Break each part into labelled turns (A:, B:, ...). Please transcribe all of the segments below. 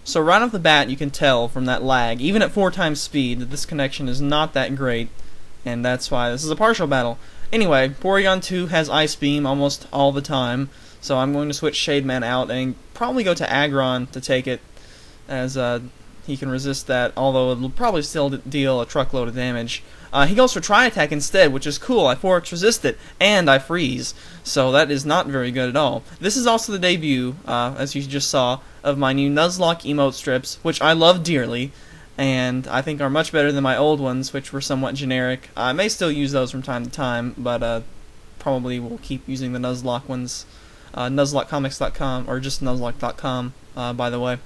A: So right off the bat, you can tell from that lag, even at 4 times speed, that this connection is not that great, and that's why this is a partial battle. Anyway, Porygon 2 has Ice Beam almost all the time, so I'm going to switch Shade Man out and probably go to Aggron to take it, as he can resist that, although it'll probably still deal a truckload of damage. He goes for Tri Attack instead, which is cool. I 4x resist it, and I freeze, so that is not very good at all. This is also the debut, as you just saw, of my new Nuzlocke emote strips, which I love dearly, and I think are much better than my old ones, which were somewhat generic. I may still use those from time to time, but probably will keep using the Nuzlocke ones. Nuzlockecomics.com, or just Nuzlocke.com, by the way.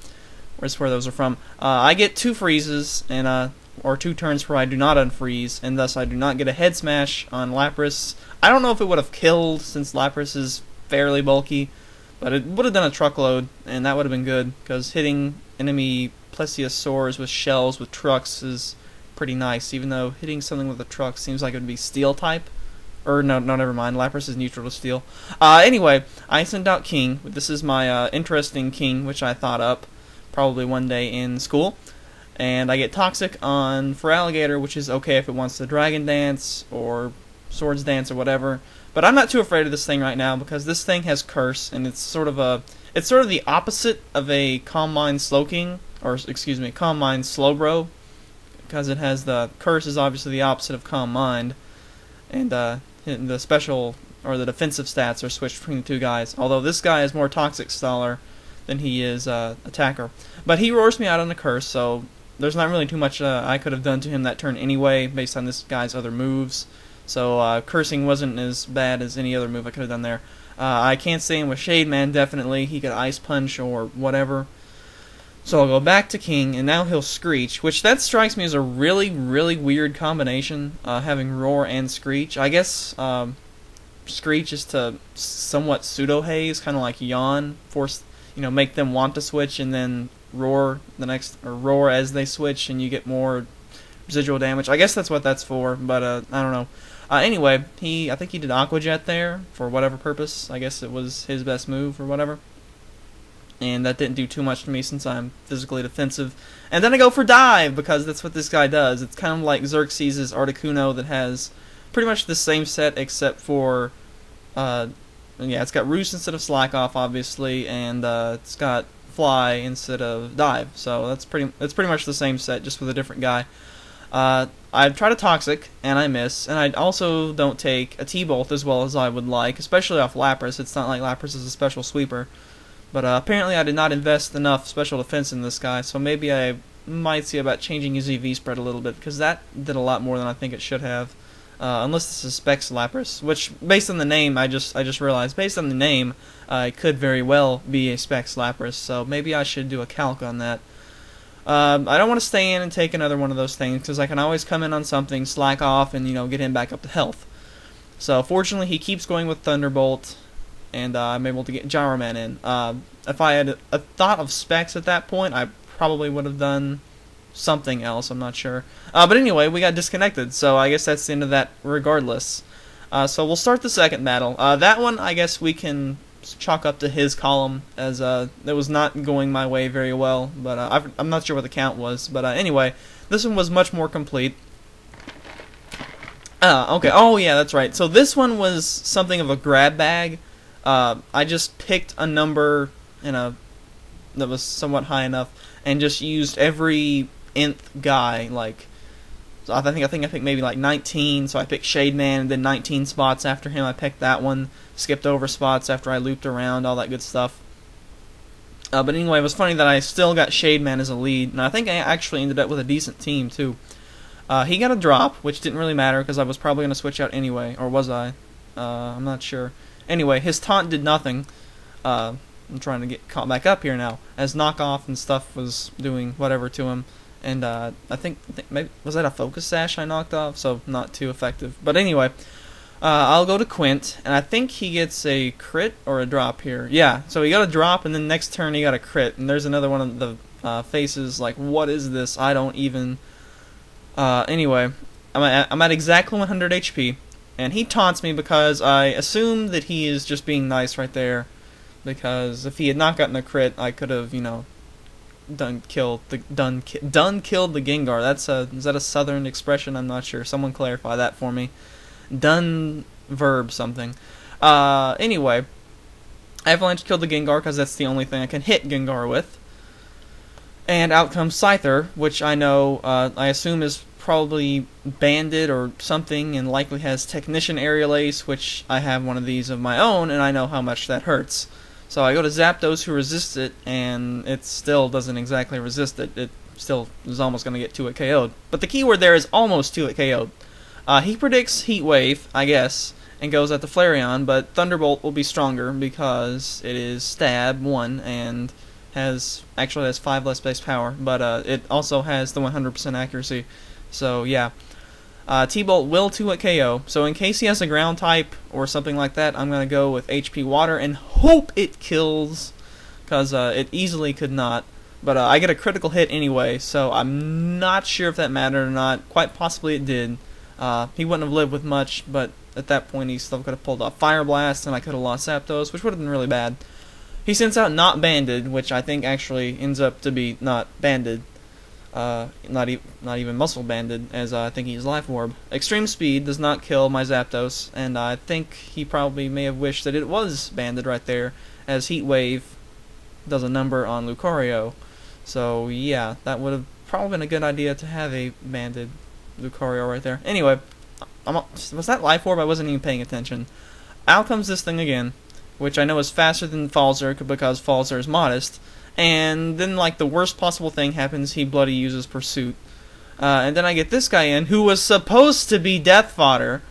A: Where's where those are from. I get 2 freezes, and or 2 turns where I do not unfreeze, and thus I do not get a head smash on Lapras. I don't know if it would have killed, since Lapras is fairly bulky, but it would have done a truckload, and that would have been good, because hitting enemy plesiosaurs with shells with trucks is pretty nice, even though hitting something with a truck seems like it would be steel type. Or no, never mind. Lapras is neutral to steel. Anyway, I sent out King. This is my interesting King, which I thought up probably one day in school. And I get Toxic on Feraligatr, which is okay if it wants to Dragon Dance or Swords Dance or whatever. But I'm not too afraid of this thing right now because this thing has Curse, and it's sort of the opposite of a Calm Mind Slowking, or excuse me, Calm Mind Slowbro, because it has the Curse is obviously the opposite of Calm Mind, and the special or the defensive stats are switched between the 2 guys. Although this guy is more Toxic Staller than he is Attacker, but he roars me out on the Curse, so there's not really too much I could have done to him that turn anyway, based on this guy's other moves. So cursing wasn't as bad as any other move I could have done there. I can't stay in with Shade Man, definitely. He could Ice Punch or whatever. So I'll go back to King, and now he'll Screech, which that strikes me as a really, really weird combination, having Roar and Screech. I guess Screech is to somewhat pseudo-haze, kind of like Yawn, force, make them want to switch, and then Roar roar as they switch, and you get more residual damage. I guess that's what that's for, but I don't know. Anyway, I think he did Aqua Jet there for whatever purpose. I guess it was his best move or whatever. And that didn't do too much to me since I'm physically defensive. And then I go for Dive, because that's what this guy does. It's kind of like Xerxes' Articuno that has pretty much the same set except for, it's got Roost instead of Slack Off, obviously, and it's got Fly instead of Dive. So that's pretty much the same set, just with a different guy. I try to Toxic, and I miss, and I also don't take a T-Bolt as well as I would like, especially off Lapras. It's not like Lapras is a special sweeper. But apparently I did not invest enough special defense in this guy, so maybe I might see about changing his EV spread a little bit, because that did a lot more than I think it should have. Unless this is Specs Lapras, which, based on the name, I just realized, based on the name, it could very well be a Specs Lapras, so maybe I should do a calc on that. I don't want to stay in and take another one of those things, because I can always come in on something, slack off, and, get him back up to health. So, fortunately, he keeps going with Thunderbolt, and I'm able to get Gyroman in. If I had a thought of Specs at that point, I probably would have done something else, I'm not sure. But anyway, we got disconnected, so I guess that's the end of that regardless. So we'll start the second battle. That one, I guess we can chalk up to his column, as it was not going my way very well, but I'm not sure what the count was. But anyway, this one was much more complete. Okay, oh yeah, that's right. So this one was something of a grab bag. I just picked a number that was somewhat high enough, and just used every nth guy. Like, so I think I picked maybe like 19. So I picked Shade Man, and then 19 spots after him. I picked that one. Skipped over spots after I looped around, all that good stuff. But anyway, it was funny that I still got Shade Man as a lead, and I think I actually ended up with a decent team too. He got a drop, which didn't really matter because I was probably going to switch out anyway, or was I? I'm not sure. Anyway, his taunt did nothing. I'm trying to get caught back up here now, as knockoff and stuff was doing whatever to him. And I think maybe was that a focus sash I knocked off, so not too effective. But anyway, I'll go to Quint, and I think he gets a crit or a drop here. Yeah, so he got a drop, and then next turn he got a crit. And there's another one of the faces. Like, what is this? I don't even. Anyway, I'm at exactly 100 HP. And he taunts me because I assume that he is just being nice right there. Because if he had not gotten a crit, I could have, killed the Gengar. Is that a southern expression? I'm not sure. Someone clarify that for me. Done verb something. Anyway, Avalanche killed the Gengar because that's the only thing I can hit Gengar with. And out comes Scyther, which I know, I assume is probably banded or something, and likely has Technician Aerial Ace, which I have one of these of my own, and I know how much that hurts. So I go to Zapdos, who resists it, and it still doesn't exactly resist it. It still is almost going to get 2-hit KO'd. But the keyword there is almost 2-hit KO'd. He predicts Heat Wave, I guess, and goes at the Flareon, but Thunderbolt will be stronger because it is Stab 1 and actually has 5 less base power, but it also has the 100% accuracy. So yeah, T-Bolt will 2-hit KO. So in case he has a ground type or something like that, I'm gonna go with HP Water and hope it kills, because it easily could not. But I get a critical hit anyway, so I'm not sure if that mattered or not. Quite possibly it did. He wouldn't have lived with much, but at that point he still could have pulled off Fire Blast, and I could have lost Zapdos, which would have been really bad. He sends out Not Banded, which I think actually ends up to be not banded, not even muscle banded, as I think he's Life Orb. Extreme Speed does not kill my Zapdos, and I think he probably may have wished that it was banded right there, as Heat Wave does a number on Lucario. So yeah, that would have probably been a good idea to have a banded Lucario right there. Anyway, was that Life Orb? I wasn't even paying attention. Out comes this thing again, which I know is faster than Falzer because Falzer is modest. And then, like, the worst possible thing happens, he bloody uses Pursuit. And then I get this guy in, who was supposed to be Death Fodder.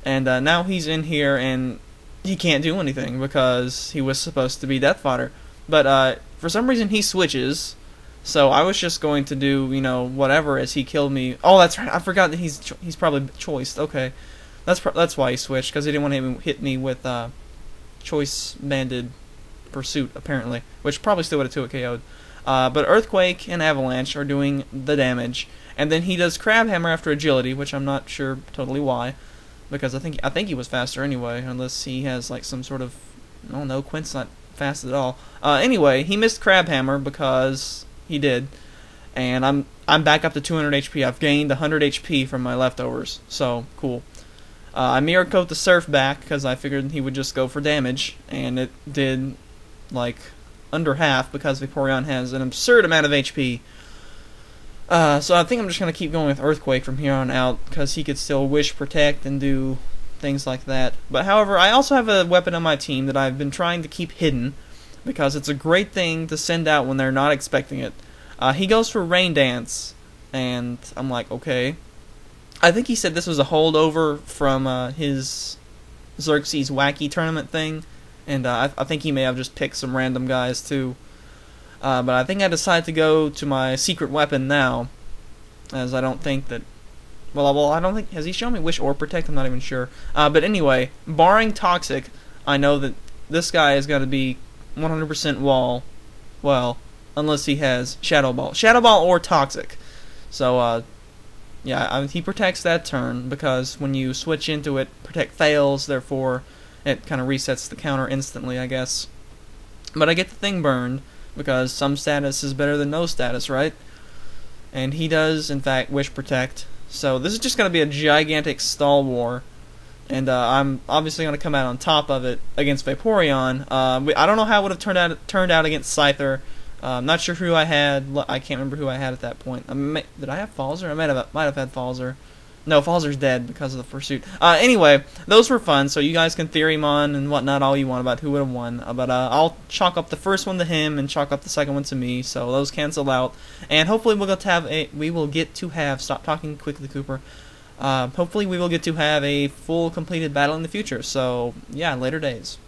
A: And now he's in here, and he can't do anything because he was supposed to be Death Fodder. But for some reason he switches. So I was just going to do, you know, whatever as he killed me. Oh, that's right. I forgot that he's probably choiced. Okay, that's why he switched, because he didn't want to hit me with choice banded Pursuit apparently, which probably still would have 2-hit KO'd. But Earthquake and Avalanche are doing the damage, and then he does Crab Hammer after Agility, which I'm not sure totally why, because I think he was faster anyway, unless he has like some sort of, I don't know, Quint's not fast at all. Anyway, he missed Crab Hammer because he did, and I'm back up to 200 HP. I've gained 100 HP from my leftovers, so cool. I Mirror Coat the Surf back because I figured he would just go for damage, and it did like under half because Vaporeon has an absurd amount of HP. So I think I'm just going to keep going with Earthquake from here on out because he could still Wish, Protect, and do things like that. But however, I also have a weapon on my team that I've been trying to keep hidden because it's a great thing to send out when they're not expecting it. He goes for Rain Dance, and I'm like, okay. I think he said this was a holdover from his Xerxes wacky tournament thing, and I think he may have just picked some random guys too. But I think I decided to go to my secret weapon now, as I don't think that... Well, I don't think... Has he shown me Wish or Protect? I'm not even sure. But anyway, barring Toxic, I know that this guy has got to be 100% wall. Well, unless he has Shadow Ball. Shadow Ball or Toxic. So, yeah, he protects that turn, because when you switch into it, Protect fails, therefore it kind of resets the counter instantly, I guess. But I get the thing burned, because some status is better than no status, right? And he does, in fact, Wish Protect. So this is just going to be a gigantic stall war. And I'm obviously going to come out on top of it against Vaporeon. I don't know how it would have turned out against Scyther. I'm not sure who I had. I can't remember who I had at that point. Did I have Falzer? I might have had Falzer. No, Falzer's dead because of the Pursuit. Anyway, those were fun, so you guys can theoremon and whatnot all you want about who would have won. But I'll chalk up the first one to him and chalk up the second one to me, so those cancel out. And hopefully we will get to have stop talking quickly, Cooper. Hopefully we will get to have a full completed battle in the future. So yeah, later days.